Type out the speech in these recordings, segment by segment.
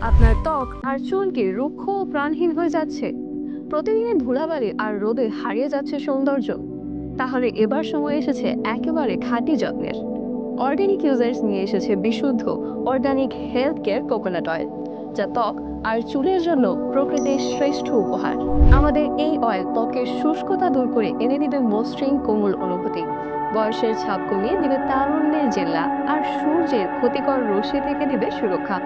আপনার ত্বক আর চুল কি রুক্ষ ও প্রাণহীন হয়ে যাচ্ছে? প্রতিদিনের ধুলাবালি আর রোদে হারিয়ে যাচ্ছে সৌন্দর্য? তাহলে এবার সময় এসেছে একেবারে খাঁটি যত্নের। অর্গানিক ইউজার্স নিয়ে এসেছে বিশুদ্ধ organic health care coconut oil, যা ত্বক আর চুলের জন্য প্রকৃতির শ্রেষ্ঠ উপহার। আমাদের এই অয়েল ত্বকের শুষ্কতা দূর করে এনে দিবে মসৃণ কোমল অনুভূতি, বয়সের ছাপ কমিয়ে দিবে তারুণ্যের জেল্লা, আর সূর্যের ক্ষতিকর রশ্মি থেকে দিবে সুরক্ষা।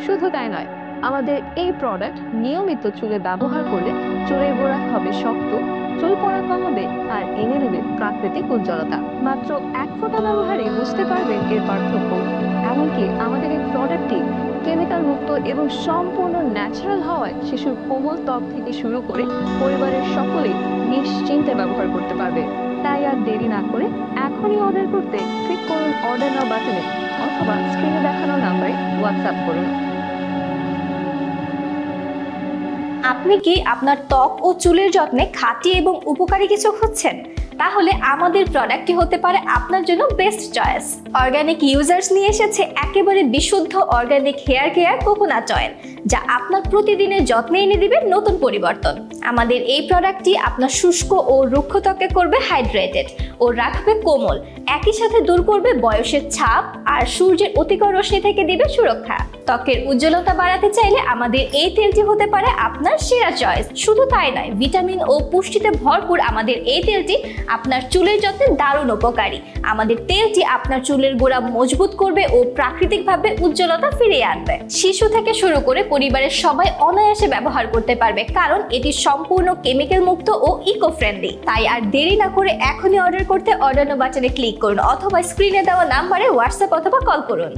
শুধু তাই নয়, আমাদের এই প্রোডাক্ট নিয়মিত চুলে ব্যবহার করলে চুলের গোড়া হবে শক্ত, চুল পড়া কমাবে আর এনে দেবে প্রাকৃতিক উজ্জ্বলতা। মাত্র এক ফোঁটা ব্যবহারে বুঝতে পারবেন এর পার্থক্য। এমনকি আমাদের এই প্রোডাক্টটি কেমিক্যাল মুক্ত এবং সম্পূর্ণ ন্যাচারাল হওয়ায় শিশুর কোমল ত্বক থেকে শুরু করে পরিবারের সকলেই নিশ্চিন্তে ব্যবহার করতে পারবে। তাই আর দেরি না করে এখনই অর্ডার করতে ক্লিক করুন অর্ডার নাও বাটনে, অথবা স্ক্রিনে দেখানো নাম্বারে হোয়াটসঅ্যাপ করুন। আপনি কি আপনার ত্বক ও চুলের যত্নে খাঁটি এবং উপকারী কিছু খুঁজছেন? তাহলে আমাদের প্রোডাক্টটি হতে পারে আপনার জন্য বেস্ট চয়েস। অর্গানিক ইউজার্স নিয়ে এসেছে একেবারে বিশুদ্ধ organic hair care coconut oil, যা আপনার প্রতিদিনের যত্নে এনে দিবে নতুন পরিবর্তন। আমাদের এই প্রোডাক্টটি আপনার শুষ্ক ও রুক্ষ ত্বকে করবে হাইড্রেটেড ও রাখবে কোমল, একই সাথে দূর করবে বয়সের ছাপ আর সূর্যের অতিকর রশ্মি থেকে দিবে সুরক্ষা। ত্বকের উজ্জ্বলতা বাড়াতে চাইলে আমাদের এই তেলটি হতে পারে আপনার সেরা চয়েস। শুধু তাই নয়, ভিটামিন ও পুষ্টিতে ভরপুর আমাদের এই তেলটি আপনার চুলের যত্নে দারুণ উপকারী। আমাদের তেলটি আপনার চুলের গোড়া মজবুত করবে ও প্রাকৃতিকভাবে উজ্জ্বলতা ফিরিয়ে আনবে। শিশু থেকে শুরু করে পরিবারের সবাই অনায়াসে ব্যবহার করতে পারবে, কারণ এটি সম্পূর্ণ কেমিক্যাল মুক্ত ও ইকো ফ্রেন্ডলি। তাই আর দেরি না করে এখনই অর্ডার করতে অর্ডার নাও বাটনে ক্লিক করুন, অথবা স্ক্রিনে দেওয়া নাম্বারে হোয়াটসঅ্যাপ অথবা কল করুন।